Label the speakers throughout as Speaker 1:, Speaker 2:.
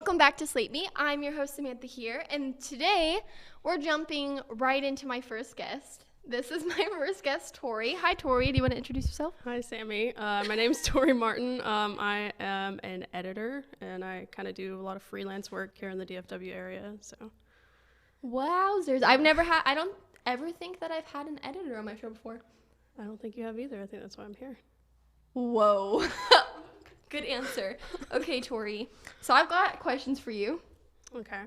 Speaker 1: Welcome back to Slate Me. I'm your host Samantha here, and today we're jumping right into my first guest. This is my first guest, Tori. Hi, Tori. Do you want to introduce yourself?
Speaker 2: Hi, Sammy. My name's Tori Martin. I am an editor, and I kind of do a lot of freelance work here in the DFW area. So,
Speaker 1: Wowzers! I don't ever think that I've had an editor on my show before.
Speaker 2: I don't think you have either. I think that's why I'm here.
Speaker 1: Whoa. Good answer. Okay, Tori. So I've got questions for you.
Speaker 2: Okay.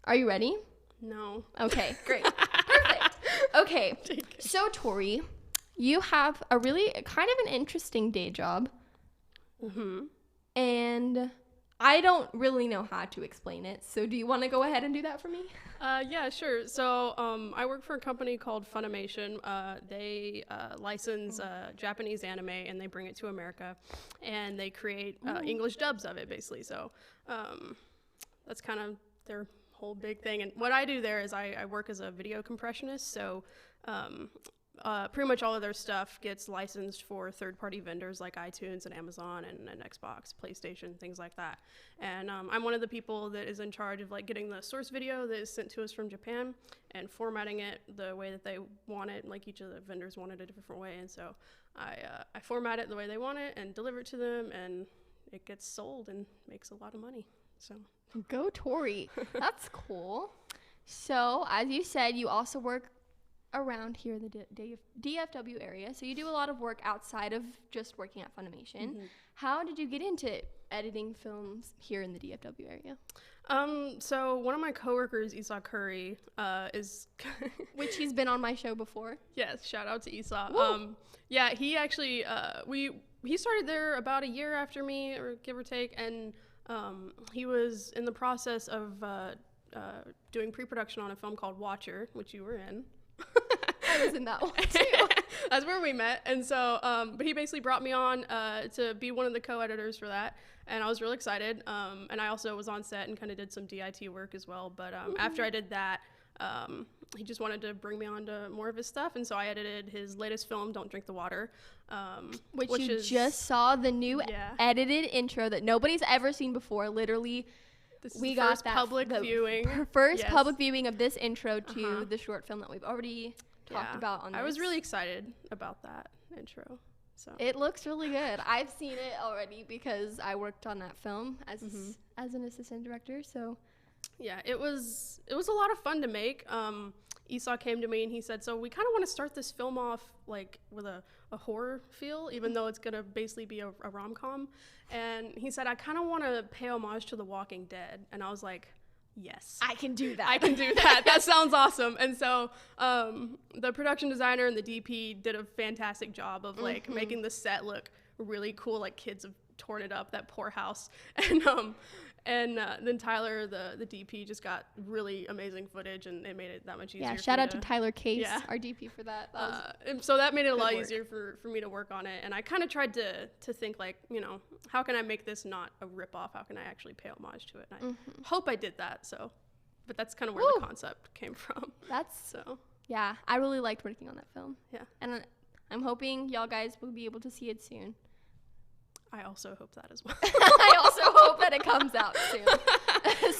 Speaker 1: Are you ready?
Speaker 2: No.
Speaker 1: Okay, great. Perfect. Okay. So, Tori, you have a really kind of an interesting day job.
Speaker 2: Mm-hmm.
Speaker 1: And I don't really know how to explain it. So do you want to go ahead and do that for me?
Speaker 2: Yeah, sure. So I work for a company called Funimation. They license Japanese anime and they bring it to America, and they create English dubs of it, basically. So that's kind of their whole big thing. And what I do there is I work as a video compressionist. So pretty much all of their stuff gets licensed for third-party vendors like iTunes and Amazon and Xbox, PlayStation, things like that. And I'm one of the people that is in charge of like getting the source video that is sent to us from Japan and formatting it the way that they want it. Like each of the vendors want it a different way, and so I format it the way they want it and deliver it to them, and it gets sold and makes a lot of money. So
Speaker 1: go Tori. That's cool. So as you said, you also work around here in the DFW area, so you do a lot of work outside of just working at Funimation. Mm-hmm. How did you get into editing films here in the DFW area?
Speaker 2: So one of my coworkers, Esau Curry, is
Speaker 1: which he's been on my show before.
Speaker 2: Yes, shout out to Esau. Yeah, he actually he started there about a year after me, or give or take, and he was in the process of doing pre-production on a film called Watcher, which you were in.
Speaker 1: I was in that one too.
Speaker 2: That's where we met. And so, but he basically brought me on to be one of the co-editors for that. And I was really excited. And I also was on set and kind of did some DIT work as well. But after I did that, he just wanted to bring me on to more of his stuff. And so I edited his latest film, Don't Drink the Water.
Speaker 1: Which you just saw the new edited intro that nobody's ever seen before. Literally,
Speaker 2: we got that public viewing.
Speaker 1: First public viewing of this intro to the short film that we've already talked about on this.
Speaker 2: I was really excited about that intro. So
Speaker 1: it looks really good. I've seen it already because I worked on that film as an assistant director. So
Speaker 2: yeah, it was a lot of fun to make. Esau came to me and he said, so we kind of want to start this film off like with a horror feel, even though it's going to basically be a rom-com. And he said, I kind of want to pay homage to The Walking Dead. And I was like, yes.
Speaker 1: I can do that.
Speaker 2: I can do that. That sounds awesome. And so the production designer and the DP did a fantastic job of like making the set look really cool, like kids have torn it up, that poor house. And then Tyler, the DP, just got really amazing footage, and it made it that much easier.
Speaker 1: Yeah, shout out to Tyler Case, our DP, for that.
Speaker 2: So that made it a lot easier for me to work on it. And I kind of tried to think like, how can I make this not a ripoff? How can I actually pay homage to it? And I hope I did that. So, but that's kind of where the concept came from.
Speaker 1: Yeah, I really liked working on that film.
Speaker 2: Yeah.
Speaker 1: And I'm hoping y'all guys will be able to see it soon.
Speaker 2: I also hope that as well.
Speaker 1: I also hope that it comes out soon.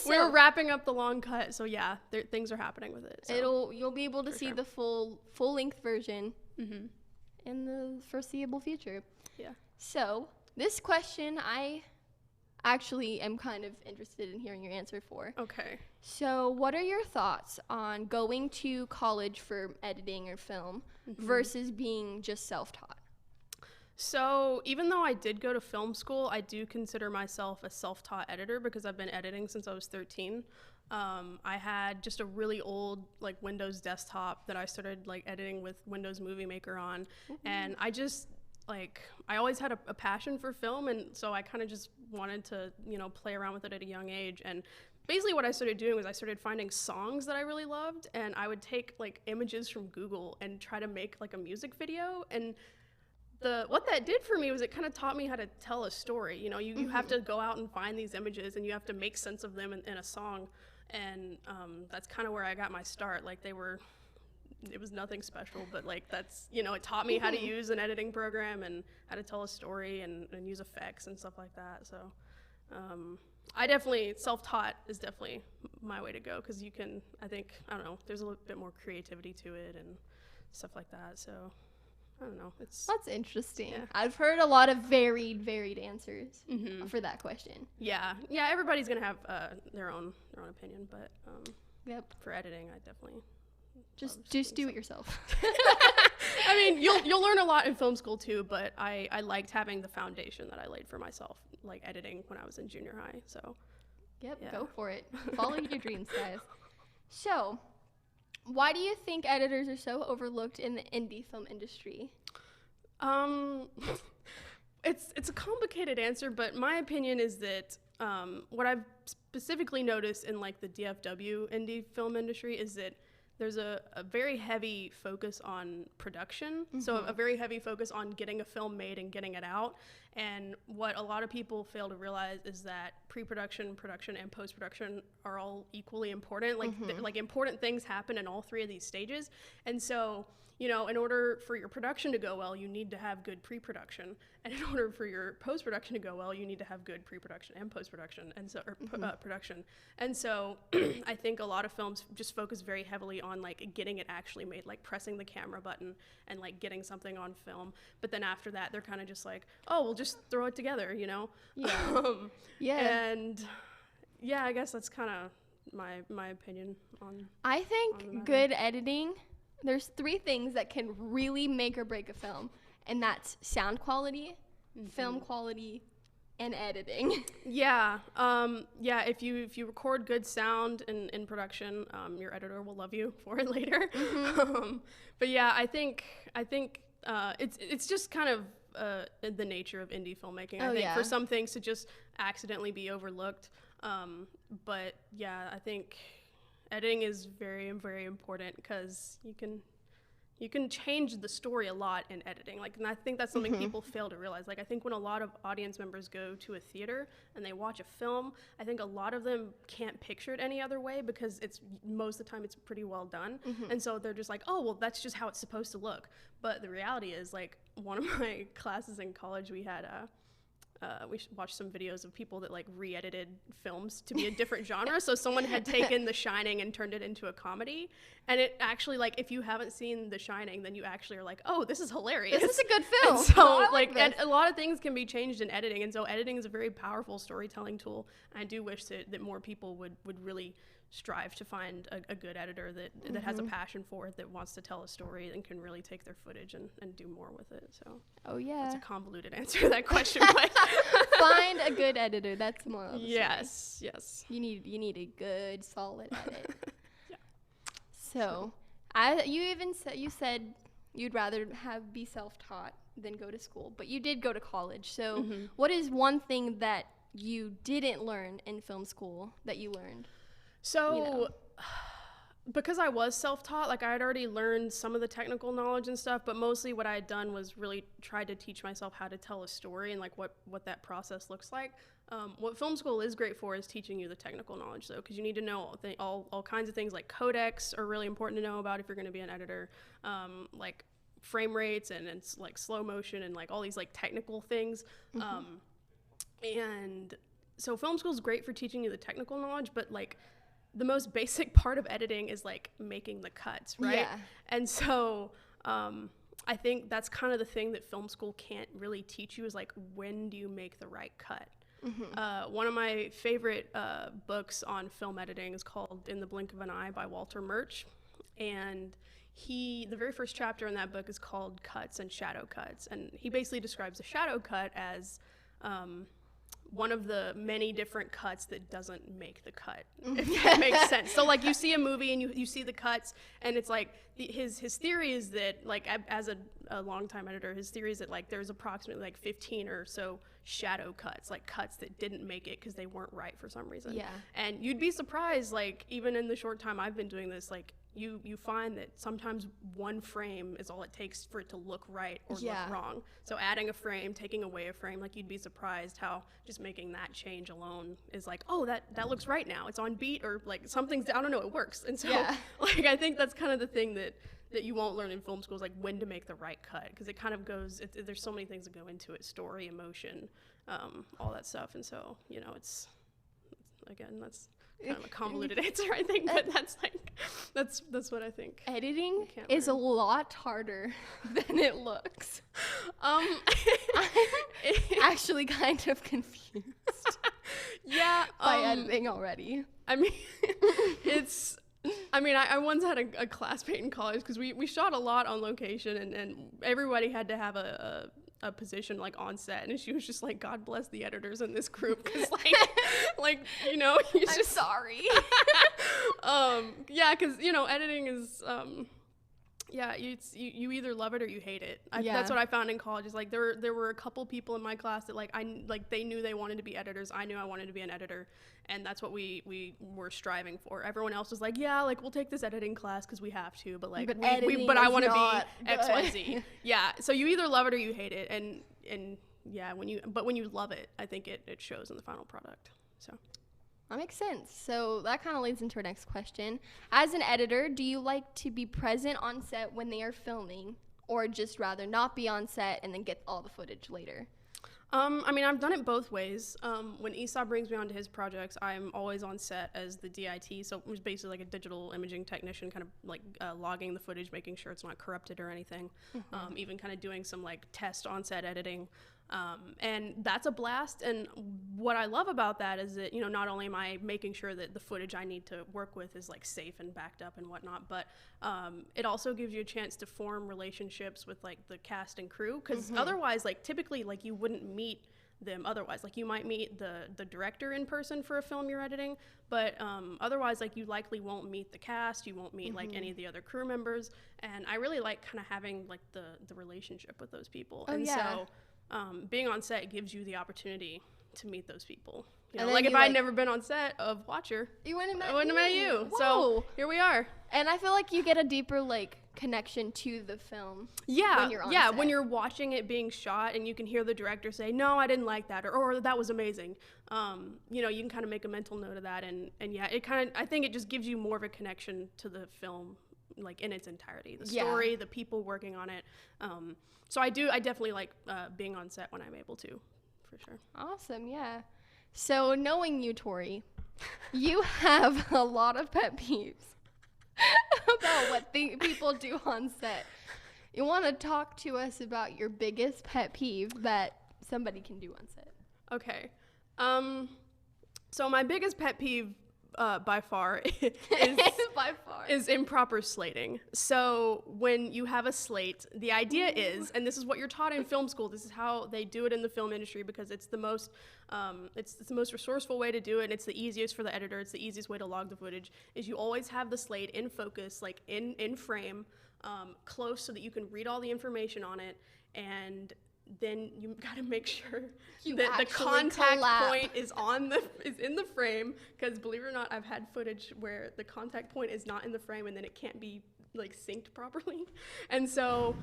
Speaker 2: We're wrapping up the long cut, so yeah, things are happening with it. So.
Speaker 1: You'll be able to see the full length version in the foreseeable future.
Speaker 2: Yeah.
Speaker 1: So this question, I actually am kind of interested in hearing your answer for.
Speaker 2: Okay.
Speaker 1: So what are your thoughts on going to college for editing or film versus being just self-taught?
Speaker 2: So even though I did go to film school, I do consider myself a self-taught editor because I've been editing since I was 13. I had just a really old like Windows desktop that I started like editing with Windows Movie Maker on. And I just I always had a passion for film, and so I kind of just wanted to, play around with it at a young age. And basically what I started doing was I started finding songs that I really loved, and I would take like images from Google and try to make like a music video. And what that did for me was it kind of taught me how to tell a story. You have to go out and find these images, and you have to make sense of them in a song. And that's kind of where I got my start. Like it was nothing special, but like that's, it taught me how to use an editing program and how to tell a story and use effects and stuff like that. So I definitely, self-taught is definitely my way to go, because you can, I don't know, there's a little bit more creativity to it and stuff like that. So I don't know.
Speaker 1: That's interesting.
Speaker 2: Yeah.
Speaker 1: I've heard a lot of varied answers for that question.
Speaker 2: Yeah. Everybody's gonna have their own opinion, but
Speaker 1: Yep.
Speaker 2: for editing, I definitely
Speaker 1: just do it yourself.
Speaker 2: I mean, you'll learn a lot in film school too, but I liked having the foundation that I laid for myself, like editing when I was in junior high. So
Speaker 1: Yep,
Speaker 2: yeah.
Speaker 1: Go for it. Follow your dreams, guys. So, why do you think editors are so overlooked in the indie film industry?
Speaker 2: It's a complicated answer, but my opinion is that what I've specifically noticed in like the DFW indie film industry is that there's a very heavy focus on production. So a very heavy focus on getting a film made and getting it out. And what a lot of people fail to realize is that pre-production, production, and post-production are all equally important. Like, like important things happen in all three of these stages. And so, you know, in order for your production to go well, you need to have good pre-production. And in order for your post-production to go well, you need to have good pre-production and post-production, and so production. And so I think a lot of films just focus very heavily on like getting it actually made, like pressing the camera button and like getting something on film. But then after that, they're kind of just like, oh, we'll just throw it together, you know?
Speaker 1: Yeah.
Speaker 2: And yeah, I guess that's kind of my opinion on.
Speaker 1: I think good editing, there's 3 things that can really make or break a film, and that's sound quality, film quality, and editing.
Speaker 2: Yeah. If you record good sound in production, your editor will love you for it later. But yeah, I think it's just kind of the nature of indie filmmaking. I think for some things to just accidentally be overlooked. But yeah, I think editing is very, very important, because you can change the story a lot in editing. Like, and I think that's something people fail to realize. Like, I think when a lot of audience members go to a theater and they watch a film, I think a lot of them can't picture it any other way, because it's most of the time it's pretty well done. And so they're just like, oh, well, that's just how it's supposed to look. But the reality is, like, one of my classes in college, we had we watched some videos of people that like re-edited films to be a different genre. So someone had taken The Shining and turned it into a comedy, and it actually, like, if you haven't seen The Shining, then you actually are like, oh, this is hilarious.
Speaker 1: This is a good film.
Speaker 2: And so and a lot of things can be changed in editing, and so editing is a very powerful storytelling tool. And I do wish that more people would really strive to find a good editor that has a passion for it, that wants to tell a story and can really take their footage and do more with it. So that's a convoluted answer to that question, but
Speaker 1: find a good editor. That's more of the
Speaker 2: yes.
Speaker 1: You need a good solid edit.
Speaker 2: Yeah.
Speaker 1: So you said you'd rather be self-taught than go to school, but you did go to college. So what is one thing that you didn't learn in film school that you learned?
Speaker 2: So, because I was self-taught, like, I had already learned some of the technical knowledge and stuff, but mostly what I had done was really try to teach myself how to tell a story and like what that process looks like. What film school is great for is teaching you the technical knowledge, though, because you need to know all kinds of things. Like codecs are really important to know about if you're going to be an editor, like frame rates and like slow motion and like all these like technical things. And so film school is great for teaching you the technical knowledge, but like the most basic part of editing is like making the cuts, right?
Speaker 1: Yeah.
Speaker 2: And so I think that's kind of the thing that film school can't really teach you, is like, when do you make the right cut? One of my favorite books on film editing is called In the Blink of an Eye by Walter Murch. And the very first chapter in that book is called Cuts and Shadow Cuts. And he basically describes a shadow cut as one of the many different cuts that doesn't make the cut, if that makes sense. So like, you see a movie and you see the cuts, and it's like his theory is that, like, as a longtime editor, his theory is that like there's approximately like 15 or so shadow cuts, like cuts that didn't make it because they weren't right for some reason. Yeah. And you'd be surprised, like, even in the short time I've been doing this, like, you find that sometimes one frame is all it takes for it to look right or look wrong. So adding a frame, taking away a frame, like, you'd be surprised how just making that change alone is like, oh, that looks right now. It's on beat, or like something's, I don't know, it works. And so like, I think that's kind of the thing that you won't learn in film school, is like when to make the right cut, because it kind of goes, there's so many things that go into it, story, emotion, all that stuff. And so, you know, it's again, that's kind of a convoluted answer, I think, but that's what I think.
Speaker 1: Editing is a lot harder than it looks. I'm actually kind of confused.
Speaker 2: Yeah,
Speaker 1: by editing already.
Speaker 2: I mean, I once had a classmate in college because we shot a lot on location, and everybody had to have a position like on set, and she was just like, God bless the editors in this group, because like you know, I'm
Speaker 1: just sorry.
Speaker 2: Yeah, because you know, editing is yeah, you either love it or you hate it. That's what I found in college. Is like there were a couple people in my class that they knew they wanted to be editors. I knew I wanted to be an editor, and that's what we were striving for. Everyone else was like, yeah, like we'll take this editing class because we have to, but like but I want to be XYZ. Yeah, so you either love it or you hate it, and yeah, when you love it, I think it shows in the final product. So.
Speaker 1: That makes sense. So that kind of leads into our next question. As an editor, do you like to be present on set when they are filming, or just rather not be on set and then get all the footage later?
Speaker 2: I mean, I've done it both ways. When Esau brings me onto his projects, I'm always on set as the DIT, so it was basically like a digital imaging technician, kind of like logging the footage, making sure it's not corrupted or anything, even kind of doing some like test on-set editing. And that's a blast. And what I love about that is that, you know, not only am I making sure that the footage I need to work with is like safe and backed up and whatnot, but it also gives you a chance to form relationships with like the cast and crew. Because otherwise, like typically, like you wouldn't meet them otherwise. Like you might meet the director in person for a film you're editing, but otherwise, like you likely won't meet the cast, you won't meet like any of the other crew members. And I really like kind of having like the relationship with those people. So being on set gives you the opportunity to meet those people. You know, like if I'd never been on set of Watcher,
Speaker 1: I wouldn't
Speaker 2: have met you.
Speaker 1: Whoa.
Speaker 2: So here we are.
Speaker 1: And I feel like you get a deeper like connection to the film.
Speaker 2: Yeah,
Speaker 1: when you're on set.
Speaker 2: When you're watching it being shot and you can hear the director say, "No, I didn't like that," or "That was amazing." You know, you can kind of make a mental note of that, and yeah, I think it just gives you more of a connection to the film, like in its entirety, the story, the people working on it. So I definitely like being on set when I'm able to, for sure.
Speaker 1: Awesome, yeah. So knowing you, Tori, you have a lot of pet peeves about what people do on set. You want to talk to us about your biggest pet peeve that somebody can do on set?
Speaker 2: Okay. So my biggest pet peeve by far is improper slating. So when you have a slate, the idea is, and this is what you're taught in film school, this is how they do it in the film industry because it's the most resourceful way to do it, and it's the easiest for the editor, it's the easiest way to log the footage, is you always have the slate in focus, like in frame, close so that you can read all the information on it, and then you gotta make sure that the contact point is in the frame, because believe it or not, I've had footage where the contact point is not in the frame and then it can't be like synced properly. And so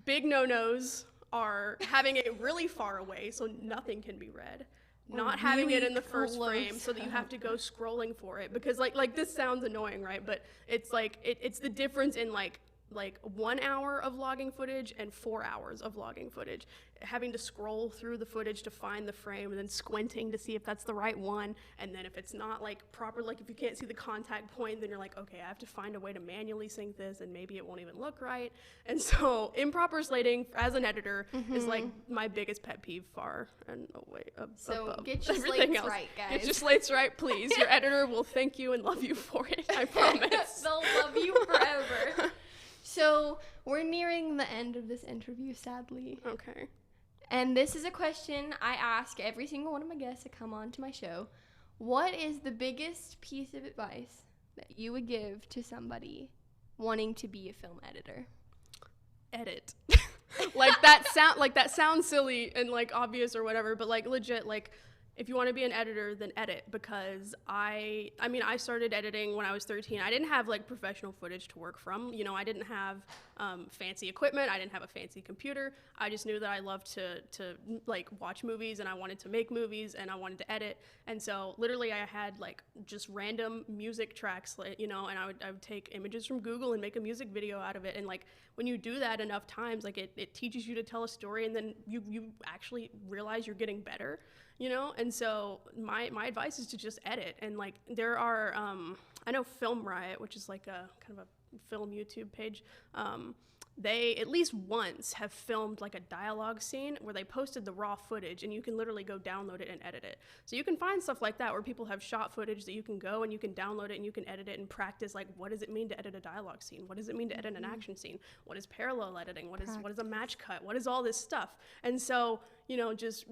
Speaker 2: big no-nos are having it really far away so nothing can be read, not having it in the first frame so that you have to go scrolling for it, because like this sounds annoying, right? But it's like it's the difference in like 1 hour of logging footage and 4 hours of logging footage, having to scroll through the footage to find the frame and then squinting to see if that's the right one, and then if it's not like proper, like if you can't see the contact point, then you're like, okay, I have to find a way to manually sync this, and maybe it won't even look right. And so improper slating as an editor is like my biggest pet peeve, far and away
Speaker 1: so get your
Speaker 2: everything
Speaker 1: slates
Speaker 2: else.
Speaker 1: right, guys.
Speaker 2: Get your slates right, please. Your editor will thank you and love you for it, I promise.
Speaker 1: They'll love you forever. So we're nearing the end of this interview, sadly.
Speaker 2: Okay.
Speaker 1: And this is a question I ask every single one of my guests that come on to my show. What is the biggest piece of advice that you would give to somebody wanting to be a film editor?
Speaker 2: Edit. that sounds silly and like obvious or whatever, but like legit, like if you want to be an editor, then edit, because I started editing when I was 13. I didn't have like professional footage to work from. You know, I didn't have fancy equipment. I didn't have a fancy computer. I just knew that I loved to like watch movies, and I wanted to make movies, and I wanted to edit. And so literally I had like just random music tracks, like, you know, and I would take images from Google and make a music video out of it. And like when you do that enough times, like it teaches you to tell a story, and then you actually realize you're getting better, you know? And so my advice is to just edit. And like there are, I know Film Riot, which is like a kind of a film YouTube page, they at least once have filmed like a dialogue scene where they posted the raw footage, and you can literally go download it and edit it. So you can find stuff like that where people have shot footage that you can go and you can download it and you can edit it and practice, like, what does it mean to edit a dialogue scene? What does it mean to edit an action scene? What is parallel editing? What is a match cut? What is all this stuff? And so, you know, just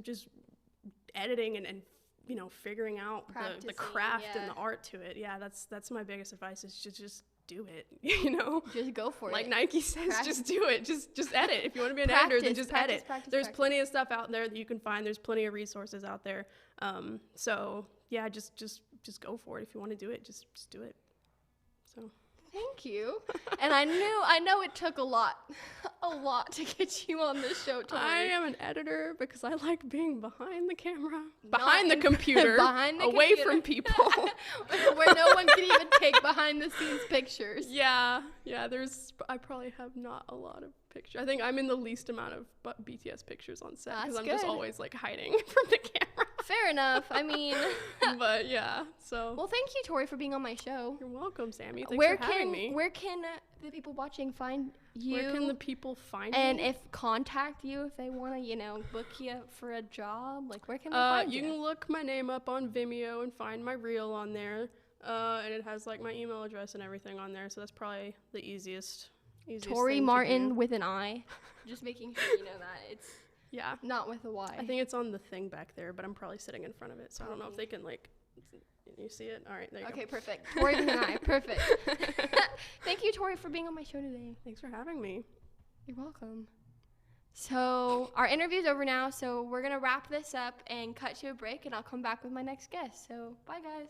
Speaker 2: editing and you know, figuring out the craft and the art to it. Yeah, that's my biggest advice, is to just do it, you know?
Speaker 1: Just go for it.
Speaker 2: Like Nike says, just do it. Just edit. If you want to be an editor, then just edit. There's plenty of stuff out there that you can find. There's plenty of resources out there. So yeah, just go for it. If you want to do it, just do it. So
Speaker 1: thank you. And I know it took a lot to get you on this show, Tori.
Speaker 2: I am an editor because I like being behind the camera, behind the computer, away from people,
Speaker 1: where no one can even take behind the scenes pictures.
Speaker 2: Yeah. I probably have not a lot of pictures. I think I'm in the least amount of BTS pictures on set because I'm just always like hiding from the camera.
Speaker 1: Fair enough. I mean,
Speaker 2: but yeah. So.
Speaker 1: Well, thank you, Tori, for being on my show.
Speaker 2: You're welcome, Sammy. Thanks for having me.
Speaker 1: Where can the people watching find you?
Speaker 2: Where can the people find me?
Speaker 1: And if contact you if they want to, you know, book you for a job, like where can they find you?
Speaker 2: You can look my name up on Vimeo and find my reel on there. And it has like my email address and everything on there, so that's probably the easiest
Speaker 1: Tori Martin with an I. Just making sure you know that. It's not with a Y.
Speaker 2: I think it's on the thing back there, but I'm probably sitting in front of it, so I don't know if they can like. You see it? All right, there you go.
Speaker 1: Okay, perfect. Tori with an I. Perfect. Thank you, Tori, for being on my show today.
Speaker 2: Thanks for having me.
Speaker 1: You're welcome. So our interview's over now, so we're going to wrap this up and cut to a break, and I'll come back with my next guest. So bye, guys.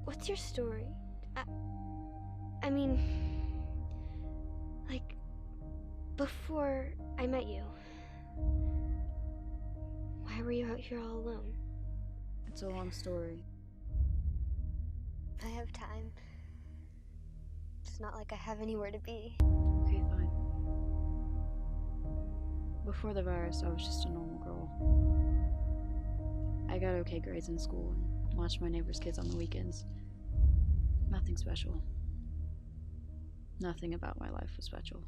Speaker 3: What's your story? I mean, like, before I met you, why were you out here all alone?
Speaker 4: It's a long story.
Speaker 3: I have time. It's not like I have anywhere to be.
Speaker 4: Okay, fine. Before the virus, I was just a normal girl. I got okay grades in school and watched my neighbors' kids on the weekends. Nothing special. Nothing about my life was special.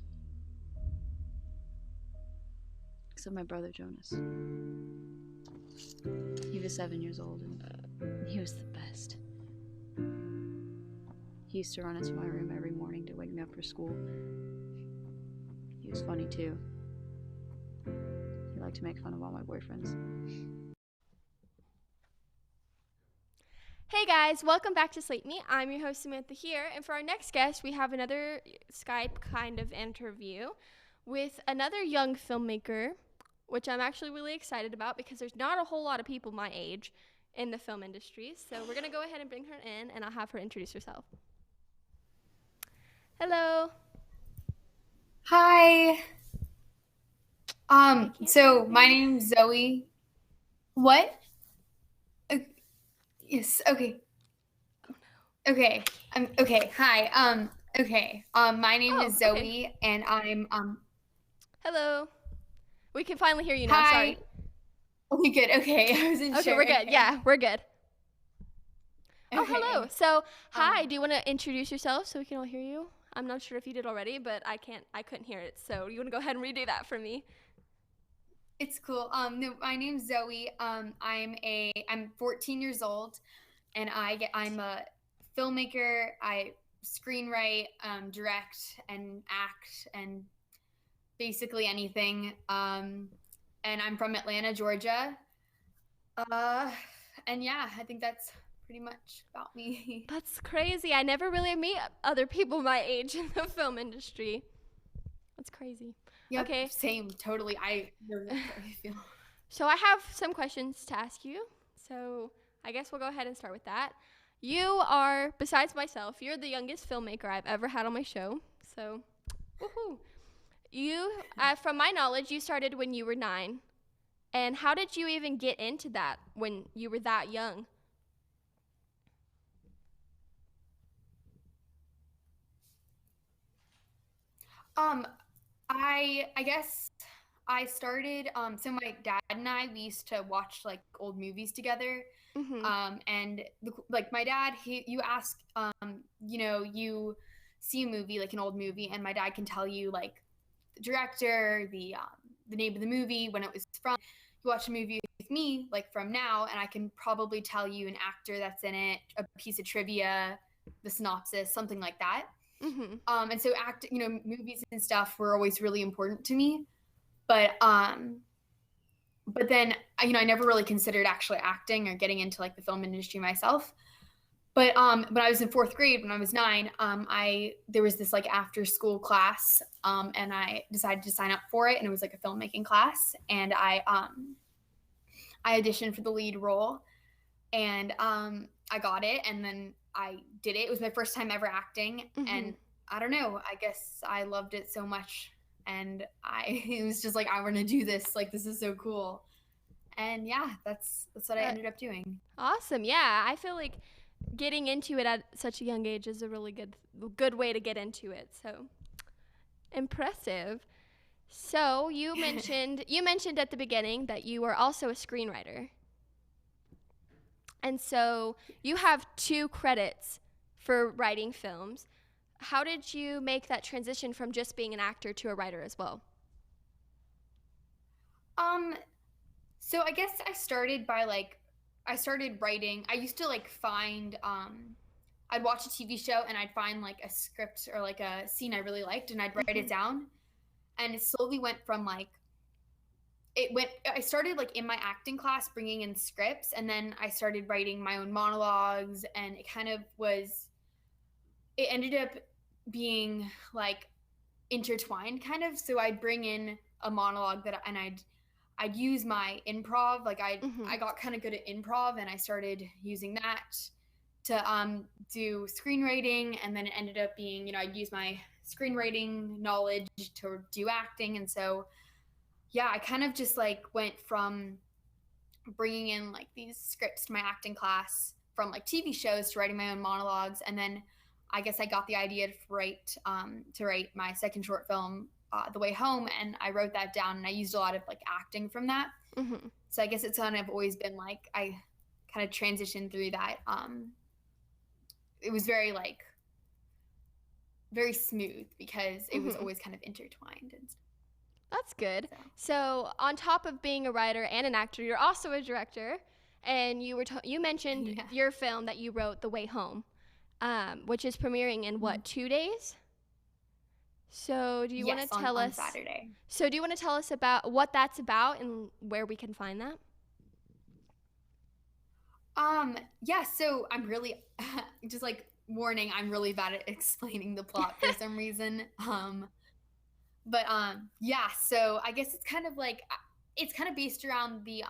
Speaker 4: Except my brother Jonas. He was 7 years old and he was the best. He used to run into my room every morning to wake me up for school. He was funny too. He liked to make fun of all my boyfriends.
Speaker 1: Hey guys, welcome back to Slate Me. I'm your host Samantha here, and for our next guest, we have another Skype kind of interview with another young filmmaker, which I'm actually really excited about because there's not a whole lot of people my age in the film industry. So we're gonna go ahead and bring her in, and I'll have her introduce herself. Hello.
Speaker 5: Hi. So my name's Zoe. What? Yes, okay. Okay. Okay. Hi. Okay. My name is Zoe,
Speaker 1: okay.
Speaker 5: and I'm
Speaker 1: Hello. We can finally hear you now.
Speaker 5: Hi.
Speaker 1: Sorry.
Speaker 5: Okay, good. Okay. I wasn't
Speaker 1: Okay,
Speaker 5: sure.
Speaker 1: we're good. Yeah, we're good. Oh,
Speaker 5: Okay.
Speaker 1: hello. So, hi. Do you want to introduce yourself so we can all hear you? I'm not sure if you did already, but I couldn't hear it. So, you want to go ahead and redo that for me?
Speaker 5: It's cool. No, my name's Zoe. I'm 14 years old, and I'm a filmmaker. I screenwrite, direct, and act, and basically anything. And I'm from Atlanta, Georgia. And yeah, I think that's pretty much about me.
Speaker 1: That's crazy. I never really meet other people my age in the film industry. That's crazy.
Speaker 5: Yeah,
Speaker 1: Okay.
Speaker 5: Same, totally. I know that's how I feel.
Speaker 1: So, I have some questions to ask you. So, I guess we'll go ahead and start with that. You are, besides myself, you're the youngest filmmaker I've ever had on my show. So, woohoo. You, from my knowledge, you started when you were 9. And how did you even get into that when you were that young?
Speaker 5: I guess I started so my dad and I, we used to watch like old movies together. And like my dad, you ask you see a movie, like an old movie, and my dad can tell you like the director, the name of the movie, when it was from. You watch a movie with me like from now, and I can probably tell you an actor that's in it, a piece of trivia, the synopsis, something like that. And so movies and stuff were always really important to me, but then I never really considered actually acting or getting into like the film industry myself. But when I was in 4th grade, when I was 9, there was this like after school class, and I decided to sign up for it, and it was like a filmmaking class, and I auditioned for the lead role, and I got it, and then I did it. It was my first time ever acting, and I don't know, I guess I loved it so much, and it was just like, I want to do this, like this is so cool. And yeah, that's what I ended up doing.
Speaker 1: Awesome. Yeah, I feel like getting into it at such a young age is a really good way to get into it. So impressive. So you mentioned at the beginning that you are also a screenwriter. And so you have 2 credits for writing films. How did you make that transition from just being an actor to a writer as well?
Speaker 5: So I guess I started writing. I used to like find I'd watch a TV show and I'd find like a script or like a scene I really liked, and I'd write it down. And it slowly went from like I started like in my acting class bringing in scripts, and then I started writing my own monologues, and it ended up being like intertwined kind of. So I'd bring in a monologue and I'd use my improv. Like I got kind of good at improv, and I started using that to do screenwriting, and then it ended up being, I'd use my screenwriting knowledge to do acting. And so yeah, I kind of just like went from bringing in like these scripts to my acting class from like TV shows to writing my own monologues. And then I guess I got the idea to write my second short film, The Way Home, and I wrote that down, and I used a lot of like acting from that.
Speaker 1: Mm-hmm.
Speaker 5: So I guess it's kind of always been like I kind of transitioned through that. It was very smooth because it was always kind of intertwined and stuff.
Speaker 1: That's good. So on top of being a writer and an actor, you're also a director, and you mentioned your film that you wrote, The Way Home, which is premiering in 2 days? So do you want to tell us
Speaker 5: on Saturday?
Speaker 1: So do you want to tell us about what that's about and where we can find that?
Speaker 5: Yeah, so I'm really just like warning, I'm really bad at explaining the plot for some reason. But yeah, so I guess it's kind of based around the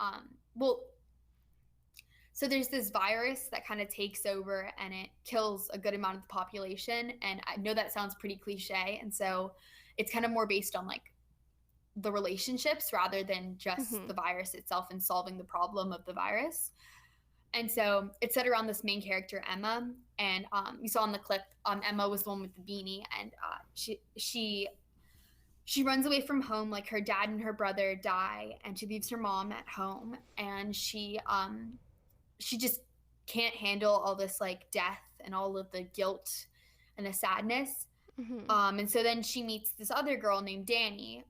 Speaker 5: so there's this virus that kind of takes over and it kills a good amount of the population. And I know that sounds pretty cliche, and so it's kind of more based on like the relationships rather than just the virus itself and solving the problem of the virus. And so it's set around this main character, Emma. And you saw in the clip, Emma was the one with the beanie, and she runs away from home. Like her dad and her brother die, and she leaves her mom at home, and she just can't handle all this like death and all of the guilt and the sadness. And so then she meets this other girl named Danny,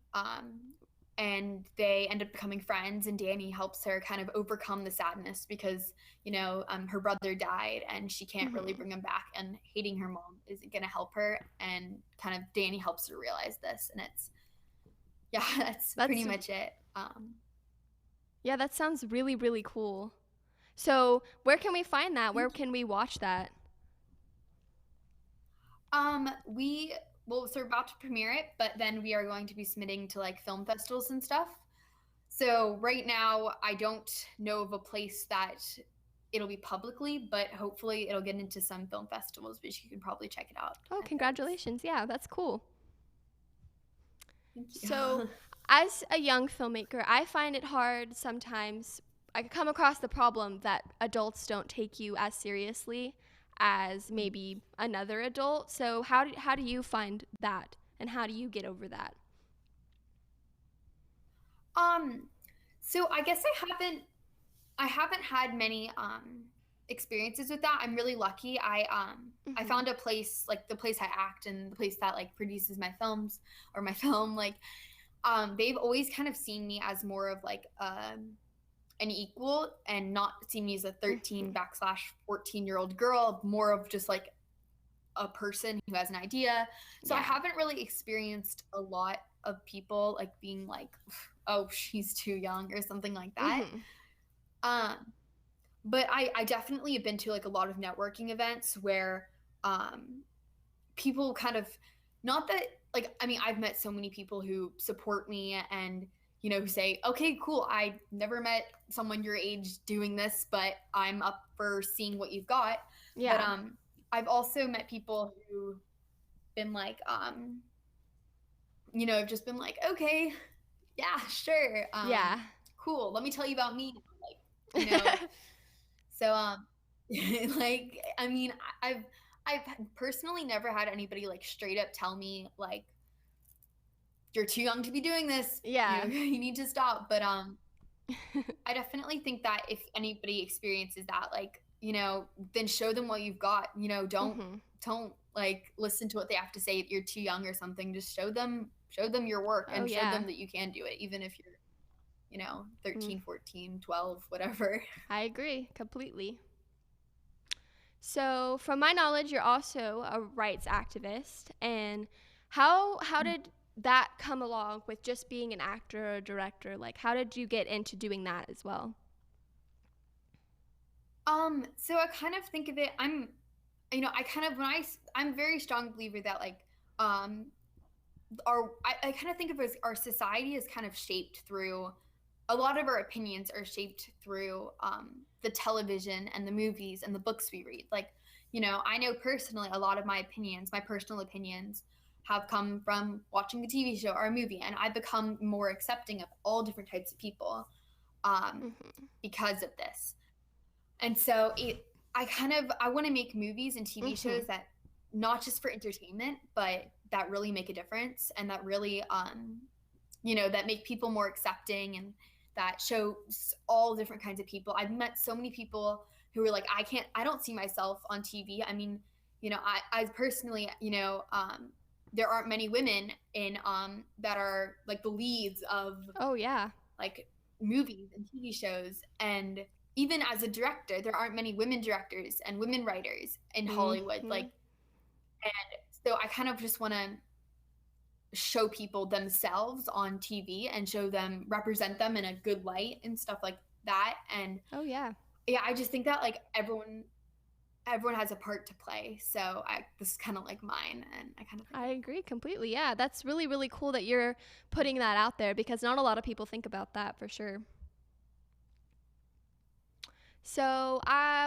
Speaker 5: and they end up becoming friends, and Danny helps her kind of overcome the sadness because, her brother died and she can't really bring him back, and hating her mom isn't going to help her. And kind of Danny helps her realize this. And that's pretty much it.
Speaker 1: Yeah, that sounds really, really cool. So where can we find that? Where can we watch that?
Speaker 5: So we're about to premiere it, but then we are going to be submitting to like film festivals and stuff. So right now I don't know of a place that it'll be publicly, but hopefully it'll get into some film festivals, which you can probably check it out.
Speaker 1: Oh, congratulations. Yeah, that's cool.
Speaker 5: Thank you.
Speaker 1: So as a young filmmaker, I find it hard sometimes. I come across the problem that adults don't take you as seriously as maybe another adult. So how do you find that, and how do you get over that?
Speaker 5: So I guess I haven't had many experiences with that. I'm really lucky. I found a place, like the place I act and the place that like produces my films or my film, like they've always kind of seen me as more of like an equal, and not see me as a 13/14-year-old girl, more of just like a person who has an idea. So I haven't really experienced a lot of people like being like, oh, she's too young or something like that. But I definitely have been to like a lot of networking events where people kind of, not that like, I mean, I've met so many people who support me and who say, okay, cool, I never met someone your age doing this, but I'm up for seeing what you've got. But I've also met people who been like, just been like, okay, yeah, sure. Cool. Let me tell you about me. Like, so, like, I mean, I've personally never had anybody like straight up tell me like, you're too young to be doing this.
Speaker 1: Yeah.
Speaker 5: You need to stop. But I definitely think that if anybody experiences that, like, then show them what you've got. Don't like listen to what they have to say if you're too young or something. Just show them your work and show them that you can do it, even if you're 13, 14, 12, whatever.
Speaker 1: I agree completely. So from my knowledge, you're also a rights activist, and how did that come along with just being an actor or director? Like, how did you get into doing that as well?
Speaker 5: So I kind of think of it, I'm a very strong believer that like, I kind of think of it as our society is kind of shaped through, a lot of our opinions are shaped through the television and the movies and the books we read. Like, I know personally a lot of my personal opinions have come from watching a TV show or a movie, and I've become more accepting of all different types of people because of this. And so I want to make movies and TV shows that not just for entertainment, but that really make a difference and that really that make people more accepting and that show all different kinds of people. I've met so many people who were like, I don't see myself on TV. I mean, I personally, there aren't many women in that are like the leads of like movies and TV shows. And even as a director, there aren't many women directors and women writers in Hollywood. Like, and so I kind of just want to show people themselves on TV and represent them in a good light and stuff like that. And I just think that like everyone has a part to play. So this is kind of like mine, and I
Speaker 1: agree completely. Yeah, that's really, really cool that you're putting that out there because not a lot of people think about that for sure. So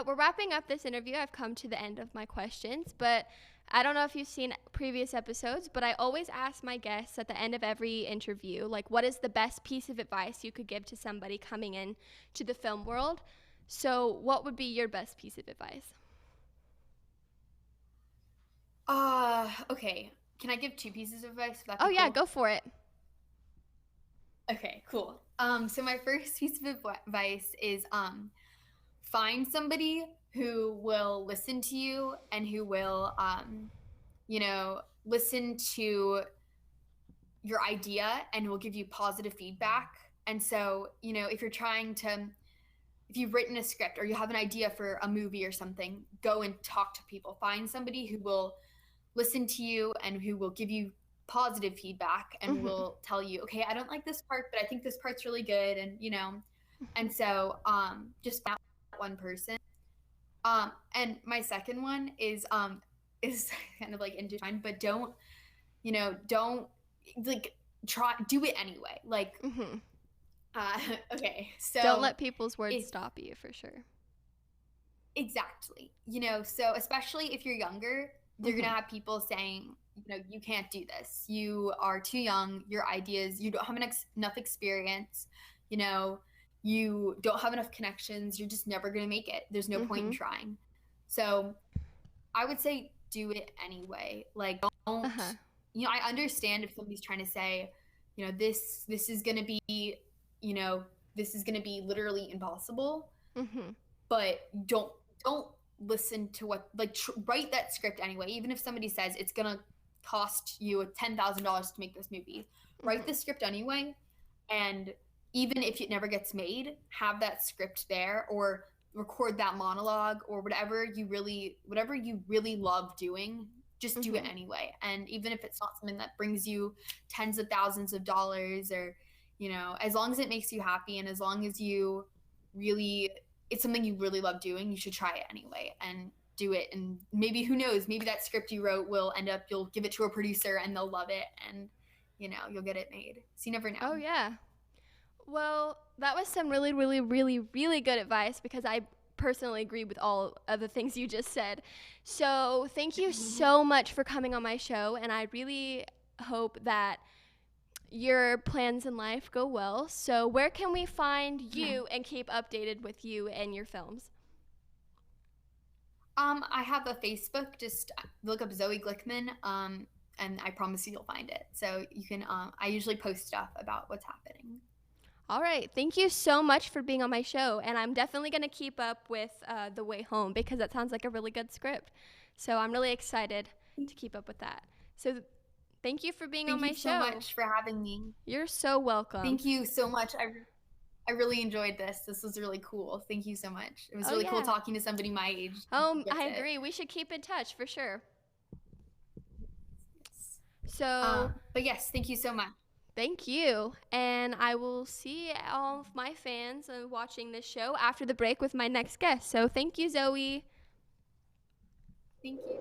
Speaker 1: we're wrapping up this interview. I've come to the end of my questions, but I don't know if you've seen previous episodes, but I always ask my guests at the end of every interview, like, what is the best piece of advice you could give to somebody coming in to the film world? So what would be your best piece of advice?
Speaker 5: Okay. Can I give 2 pieces of advice?
Speaker 1: Oh, yeah, go for it.
Speaker 5: Okay, cool. So my first piece of advice is find somebody who will listen to you and who will, listen to your idea and will give you positive feedback. And so, if you've written a script or you have an idea for a movie or something, go and talk to people. Find somebody who will listen to you and who will give you positive feedback and will tell you, okay, I don't like this part, but I think this part's really good. And, and so just that one person. And my second one is kind of like intertwined, but don't like do it anyway. Like, okay. So
Speaker 1: don't let people's words stop you for sure.
Speaker 5: Exactly. So especially if you're younger, you're going to have people saying, you can't do this. You are too young. Your ideas, you don't have enough experience. You don't have enough connections. You're just never going to make it. There's no point in trying. So I would say do it anyway. Like, don't, I understand if somebody's trying to say, this is going to be, this is going to be literally impossible, but don't listen to what, like, write that script anyway. Even if somebody says it's going to cost you $10,000 to make this movie, write the script anyway. And even if it never gets made, have that script there or record that monologue or whatever you really love doing, just do it anyway. And even if it's not something that brings you tens of thousands of dollars or, as long as it makes you happy and as long as it's something you really love doing, you should try it anyway and do it. And maybe, who knows, maybe that script you wrote will end up, you'll give it to a producer and they'll love it and, you'll get it made. So you never know.
Speaker 1: Oh, yeah. Well, that was some really, really, really, really good advice because I personally agree with all of the things you just said. So thank you so much for coming on my show, and I really hope that your plans in life go well. So where can we find you and keep updated with you and your films?
Speaker 5: I have a Facebook, just look up Zoe Glickman, and I promise you'll find it. So you can, I usually post stuff about what's happening.
Speaker 1: All right. Thank you so much for being on my show. And I'm definitely going to keep up with The Way Home because that sounds like a really good script. So I'm really excited to keep up with that. So thank you for being on my show.
Speaker 5: Thank you so much for having me.
Speaker 1: You're so welcome.
Speaker 5: Thank you so much. I really enjoyed this. This was really cool. Thank you so much. It was really cool talking to somebody my age.
Speaker 1: I agree. We should keep in touch for sure. So,
Speaker 5: but yes, thank you so much.
Speaker 1: Thank you. And I will see all of my fans watching this show after the break with my next guest. So thank you, Zoe.
Speaker 5: Thank you.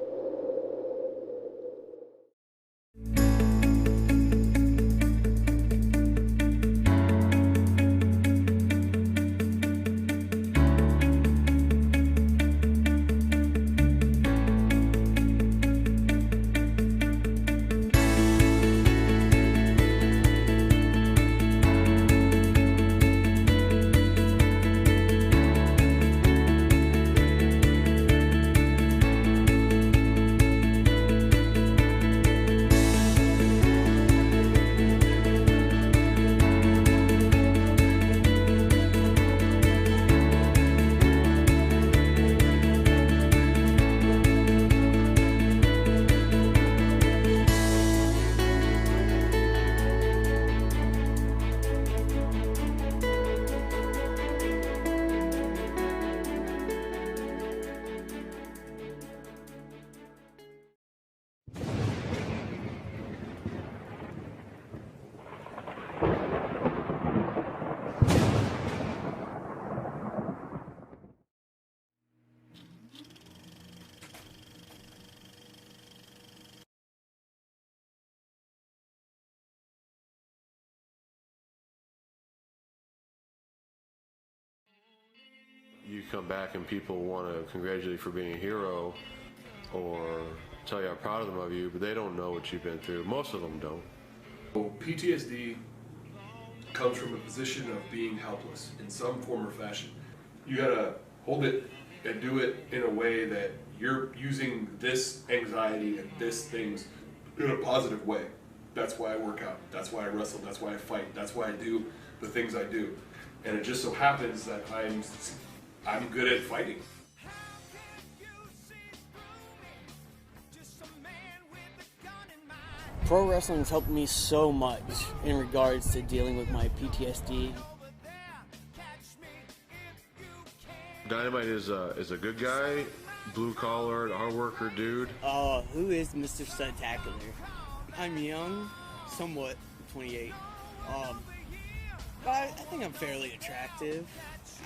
Speaker 6: come back and people want to congratulate you for being a hero or tell you how proud of them of you, but they don't know what you've been through. Most of them don't.
Speaker 7: PTSD comes from a position of being helpless in some form or fashion. You gotta hold it and do it in a way that you're using this anxiety and this things in a positive way. That's why I work out. That's why I wrestle. That's why I fight. That's why I do the things I do. And it just so happens that I'm good at fighting.
Speaker 8: Pro wrestling's helped me so much in regards to dealing with my PTSD.
Speaker 6: Dynamite is a good guy, blue collar, hard worker dude.
Speaker 8: Who is Mr. Spectacular? I'm young, somewhat 28. But I think I'm fairly attractive.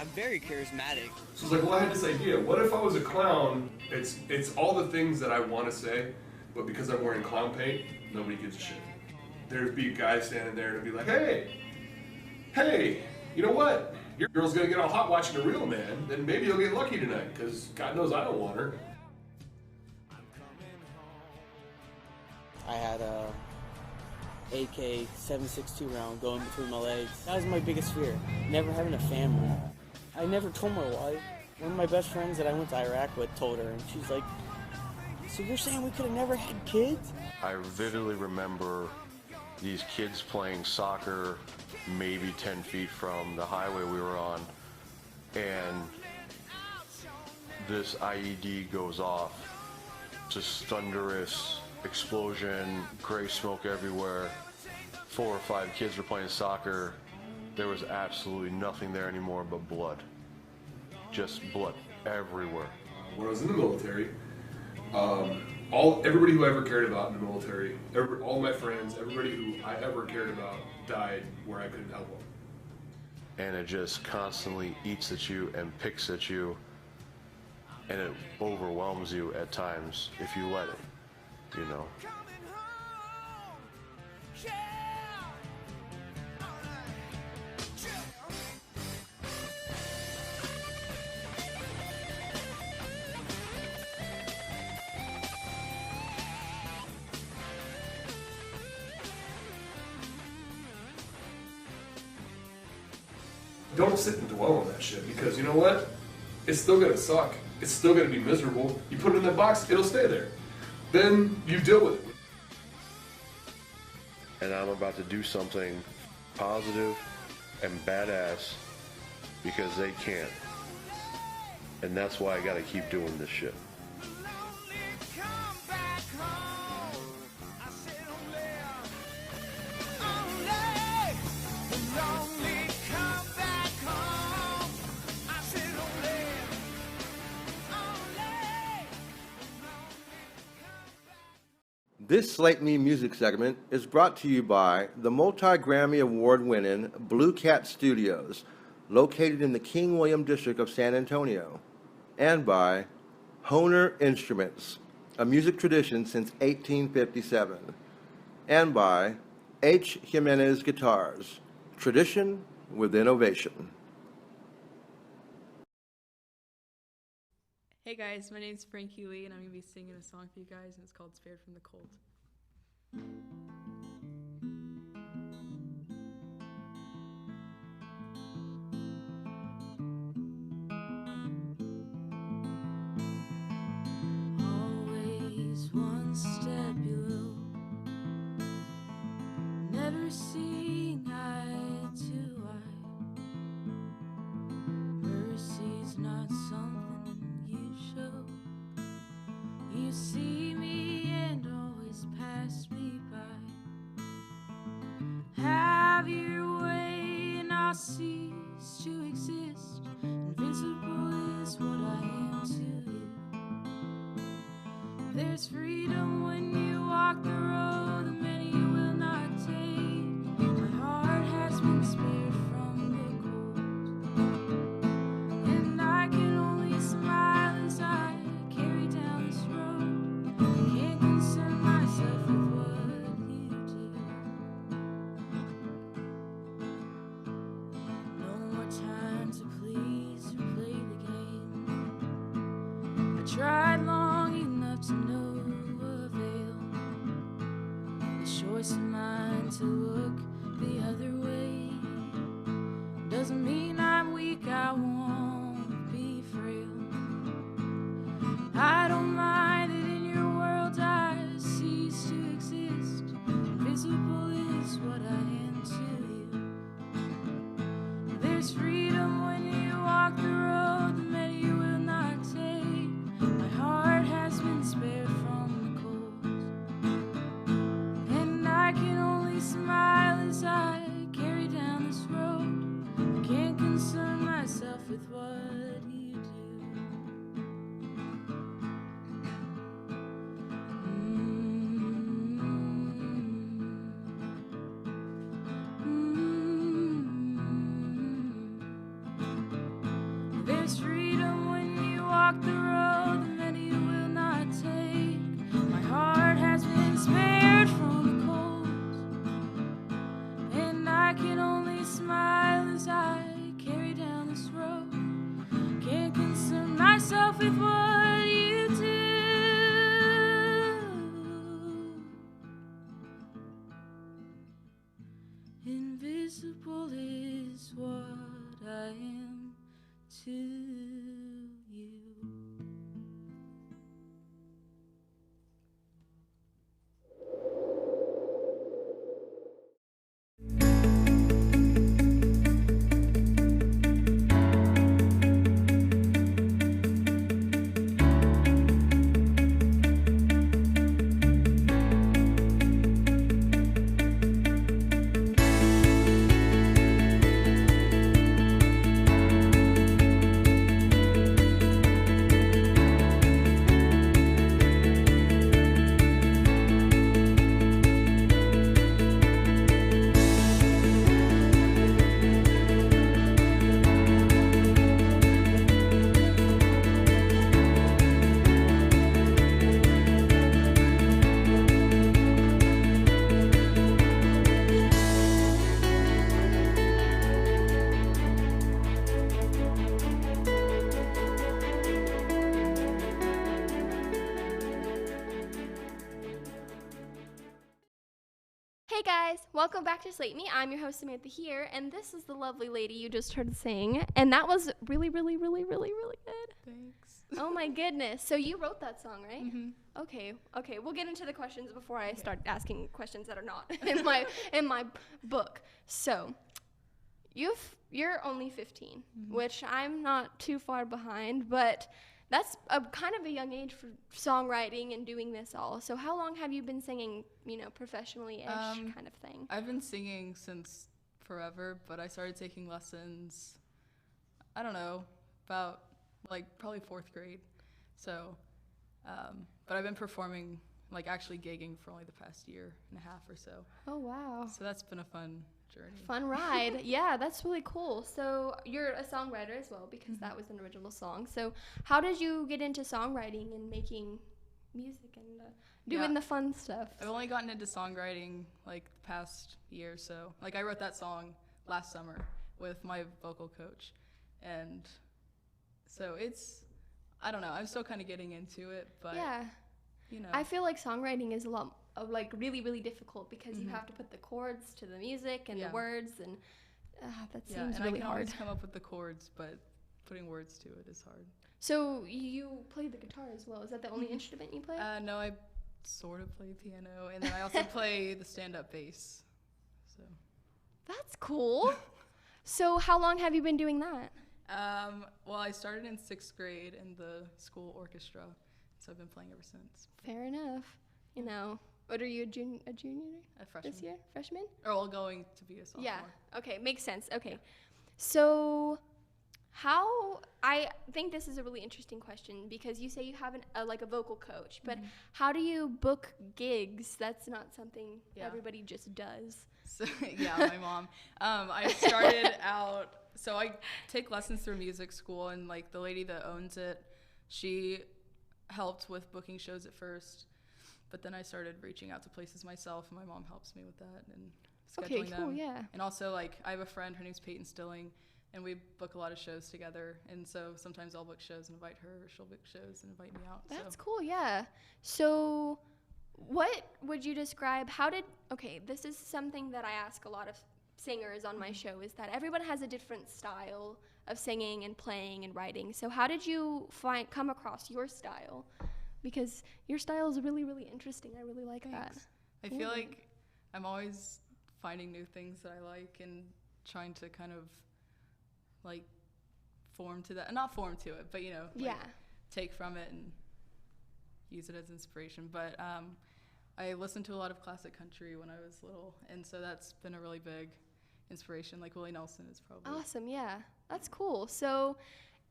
Speaker 8: I'm very charismatic.
Speaker 7: So it's like, well, I had this idea. What if I was a clown? It's all the things that I want to say, but because I'm wearing clown paint, nobody gives a shit. There'd be a guy standing there and be like, hey, you know what? Your girl's gonna get all hot watching a real man, then maybe you'll get lucky tonight, because God knows I don't want her.
Speaker 8: I had a AK 7.62 round going between my legs. That was my biggest fear, never having a family. I never told my wife. One of my best friends that I went to Iraq with told her, and she's like, so you're saying we could have never had kids?
Speaker 6: I vividly remember these kids playing soccer maybe 10 feet from the highway we were on, and this IED goes off. Just thunderous explosion, gray smoke everywhere. 4 or 5 kids were playing soccer. There was absolutely nothing there anymore but blood. Just blood everywhere.
Speaker 7: When I was in the military, everybody who I ever cared about in the military, all my friends, everybody who I ever cared about died where I couldn't help them.
Speaker 6: And it just constantly eats at you and picks at you, and it overwhelms you at times if you let it, you know.
Speaker 7: Don't sit and dwell on that shit, because you know what? It's still gonna suck. It's still gonna be miserable. You put it in that box, it'll stay there. Then you deal with it.
Speaker 6: And I'm about to do something positive and badass because they can't. And that's why I gotta keep doing this shit.
Speaker 9: This Slate Me music segment is brought to you by the multi-Grammy Award-winning Blue Cat Studios, located in the King William District of San Antonio, and by Hohner Instruments, a music tradition since 1857, and by H. Jimenez Guitars, tradition with innovation.
Speaker 10: Hey guys, my name's Frankie Lee, and I'm going to be singing a song for you guys, and it's called Spared from the Cold. Always one step below, never seeing eye to eye. Mercy's not something you show. You see me and always pass me by. Have your way and I'll cease to exist. Invincible is what I am to you. There's freedom when you walk the road that many will not take. My heart has been spared from the cold, and I can only smile as I carry down this road. I can't concern myself with what you do. No more time to please or play the game. the choice of mine to look the other way doesn't mean I'm weak, I won't be frail. I don't mind that in your world I cease to exist. Invisible is what I am to you. There's freedom when you walk the road that many will not take. My heart has been spared from the cold, and I can only smile as I carry down this road. I can't concern myself with what you do. There's freedom when you walk the road that many will not take. My heart has been spared from the cold, and I can only smile as I carry down this road. Can't concern myself with what you do. Invisible is what I am to you.
Speaker 1: Hey guys, welcome back to Slate Me. I'm your host Samantha here, and this is the lovely lady you just heard sing, and that was really, really, really, really, really good.
Speaker 11: Thanks.
Speaker 1: Oh my goodness. So you wrote that song, right?
Speaker 11: Mm-hmm.
Speaker 1: Okay. We'll get into the questions before I start asking questions that are not in my book. So you're only 15, which I'm not too far behind, but that's a kind of a young age for songwriting and doing this all. So how long have you been singing, professionally-ish kind of thing?
Speaker 11: I've been singing since forever, but I started taking lessons, I don't know, about probably 4th grade. So, but I've been performing, actually gigging for only the past year and a half or so.
Speaker 1: Oh, wow.
Speaker 11: So that's been a fun journey.
Speaker 1: Fun ride. Yeah, that's really cool. So you're a songwriter as well, because that was an original song. So how did you get into songwriting and making music and doing the fun stuff?
Speaker 11: I've only gotten into songwriting the past year or so. I wrote that song last summer with my vocal coach. And so I don't know, I'm still kind of getting into it, but
Speaker 1: yeah. I feel like songwriting is a lot of really, really difficult because you have to put the chords to the music and the words, and that seems really
Speaker 11: I can
Speaker 1: hard.
Speaker 11: always come up with the chords, but putting words to it is hard.
Speaker 1: So you play the guitar as well. Is that the only instrument you play?
Speaker 11: No, I sort of play piano, and then I also play the stand-up bass. So
Speaker 1: that's cool. So how long have you been doing that?
Speaker 11: Well, I started in 6th grade in the school orchestra, so I've been playing ever since.
Speaker 1: Fair enough. What are you, a junior
Speaker 11: A freshman.
Speaker 1: this year? Freshman?
Speaker 11: Or well, going to be a sophomore.
Speaker 1: Yeah. Okay, makes sense. Okay. Yeah. So I think this is a really interesting question, because you say you have a vocal coach, but how do you book gigs? That's not something everybody just does.
Speaker 11: So, yeah, my mom. I started out, so I take lessons through music school, and the lady that owns it, she helped with booking shows at first, but then I started reaching out to places myself, and my mom helps me with that and scheduling them. Okay, cool,
Speaker 1: yeah.
Speaker 11: And also, I have a friend, her name's Peyton Stilling, and we book a lot of shows together, and so sometimes I'll book shows and invite her, or she'll book shows and invite me out.
Speaker 1: That's cool, yeah. So What would you describe? Okay, this is something that I ask a lot of singers on my show, is that everyone has a different style of singing and playing and writing. So how did you come across your style? Because your style is really, really interesting. I really like that.
Speaker 11: I feel like I'm always finding new things that I like and trying to kind of like not form to it, but take from it and use it as inspiration. But I listened to a lot of classic country when I was little, and so that's been a really big inspiration. Like Willie Nelson is probably
Speaker 1: awesome. Yeah, that's cool. So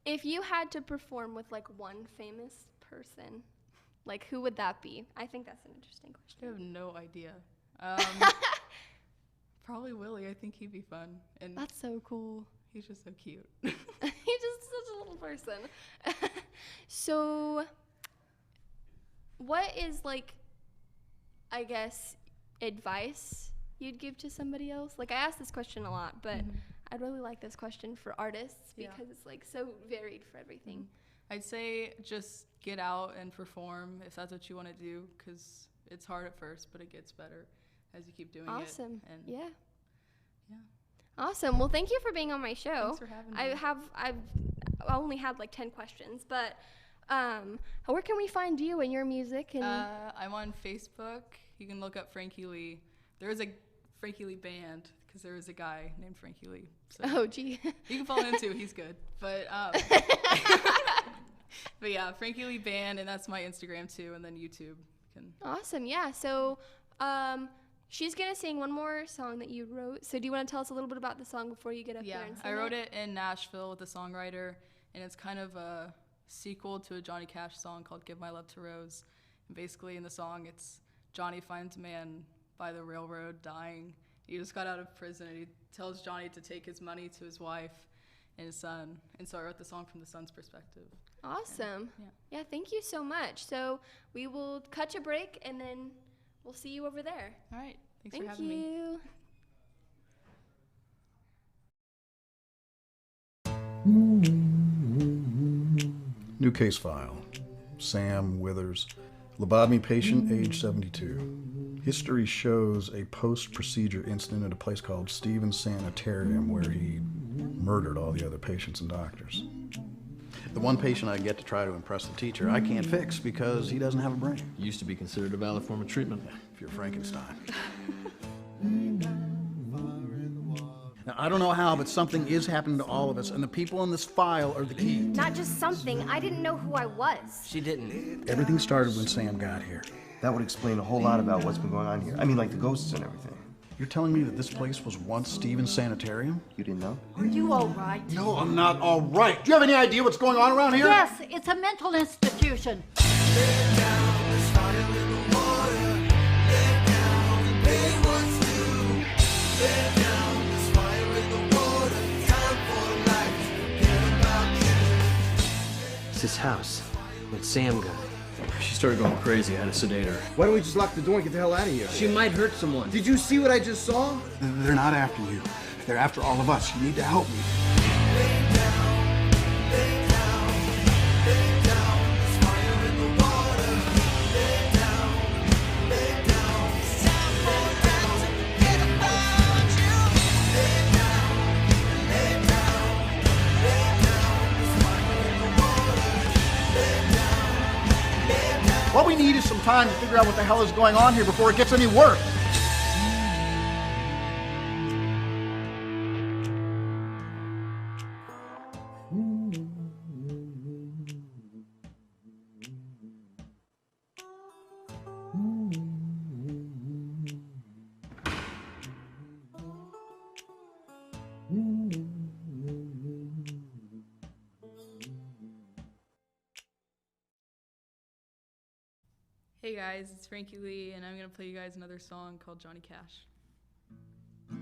Speaker 1: if you had to perform with like one famous person, like who would that be? I think that's an interesting question.
Speaker 11: I have no idea. Probably Willie. I think he'd be fun. And
Speaker 1: that's so cool.
Speaker 11: He's just so cute.
Speaker 1: He's just such a little person. So what is like, I guess, advice you'd give to somebody else? Like I ask this question a lot, but I'd really like this question for artists because it's like so varied for everything.
Speaker 11: I'd say just get out and perform if that's what you want to do, because it's hard at first, but it gets better as you keep doing it.
Speaker 1: Awesome.
Speaker 11: And
Speaker 1: yeah. Awesome. Well, thank you for being on my show.
Speaker 11: Thanks for having me.
Speaker 1: I've only had like 10 questions, but where can we find you and your music? And
Speaker 11: I'm on Facebook. You can look up Frankie Lee. There is a Frankie Lee band because there is a guy named Frankie Lee. So
Speaker 1: oh, gee.
Speaker 11: You can follow him too. He's good. But but yeah, Frankie Lee band, and that's my Instagram too, and then YouTube.
Speaker 1: Awesome. Yeah. So she's going to sing one more song that you wrote. So do you want to tell us a little bit about the song before you get up there and sing
Speaker 11: I wrote it in Nashville with a songwriter, and it's kind of a sequel to a Johnny Cash song called Give My Love to Rose. And basically in the song, it's Johnny finds a man by the railroad dying. He just got out of prison, and he tells Johnny to take his money to his wife and his son. And so I wrote the song from the son's perspective.
Speaker 1: Awesome. Yeah, thank you so much. So we will cut a break, and then we'll see you over there.
Speaker 11: All right. Thanks for having me.
Speaker 1: Thank you.
Speaker 12: New case file. Sam Withers, lobotomy patient, age 72. History shows a post-procedure incident at a place called Stevens Sanitarium where he murdered all the other patients and doctors. The one patient I get to try to impress the teacher, I can't fix because he doesn't have a brain.
Speaker 13: Used to be considered a valid form of treatment.
Speaker 12: If you're Frankenstein. Now, I don't know how, but something is happening to all of us, and the people in this file are the key.
Speaker 14: Not just something. I didn't know who I was.
Speaker 13: She didn't.
Speaker 12: Everything started when Sam got here.
Speaker 15: That would explain a whole lot about what's been going on here. I mean, like the ghosts and everything.
Speaker 12: You're telling me that this place was once Stevens Sanitarium?
Speaker 15: You didn't know?
Speaker 14: Are you all right?
Speaker 12: No, I'm not all right. Do you have any idea what's going on around here?
Speaker 14: Yes, it's a mental institution.
Speaker 13: It's his house. When Sam got it, she started going crazy. I had to sedate her.
Speaker 15: Why don't we just lock the door and get the hell out of here?
Speaker 13: She might hurt someone.
Speaker 15: Did you see what I just saw?
Speaker 12: They're not after you. They're after all of us. You need to help me. What we need is some time to figure out what the hell is going on here before it gets any worse.
Speaker 11: Hey guys, it's Frankie Lee, and I'm going to play you guys another song called Johnny Cash.
Speaker 10: I've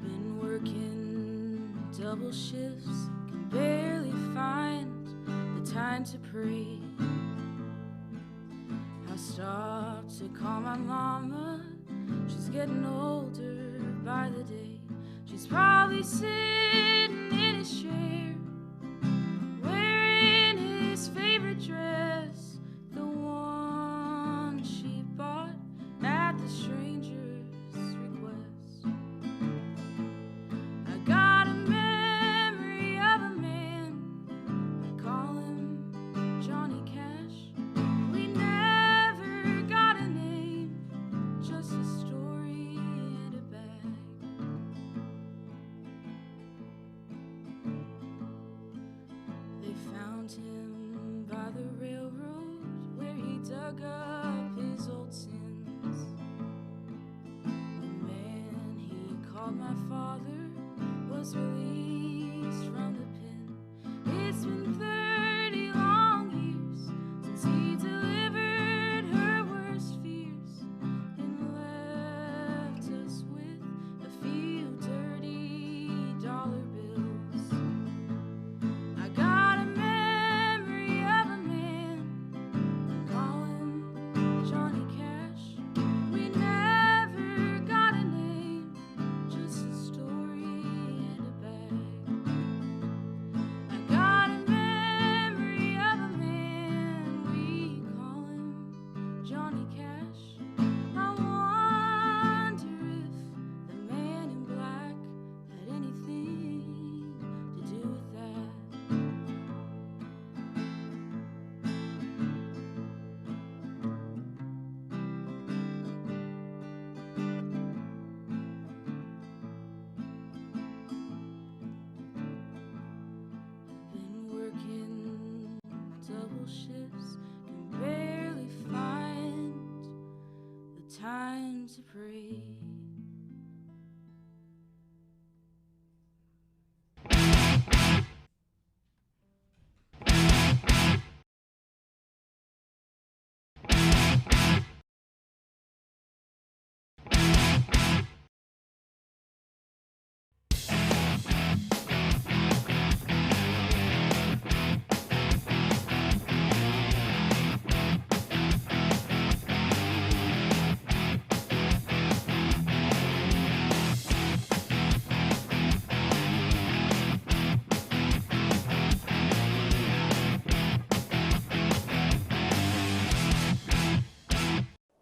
Speaker 10: been working double shifts, can barely find the time to pray. stopped to call my mama. She's getting older by the day. She's probably sitting in his chair, wearing his favorite dress, the one she bought at the stranger's request. I got a memory of a man, I call him Johnny Cash. We never got a name, just a story and a bag. They found him by the railroad where he dug up his old sins. The man he called my father was released from the pen. It's been 30 long years since he delivered her worst fears and left us with a few dirty dollar bills. I got a memory of a man, I call him Johnny Cash. We never got a name, just a story and a bag. I got a memory of a man, we call him Johnny Cash. I wonder if the man in black had anything to do with that. Been working double shifts, can barely find the time to pray.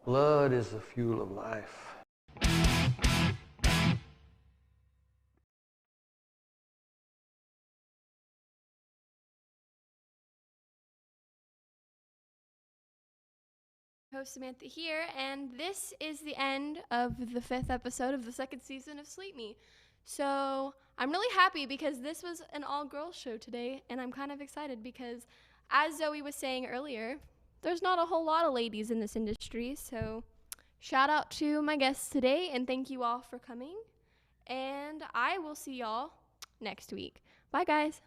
Speaker 13: Blood is the fuel of life.
Speaker 1: Host Samantha here, and this is the end of the 5th episode of the 2nd season of Slate Me. So I'm really happy because this was an all-girls show today, and I'm kind of excited because, as Zoe was saying earlier, there's not a whole lot of ladies in this industry. So shout out to my guests today, and thank you all for coming. And I will see y'all next week. Bye, guys.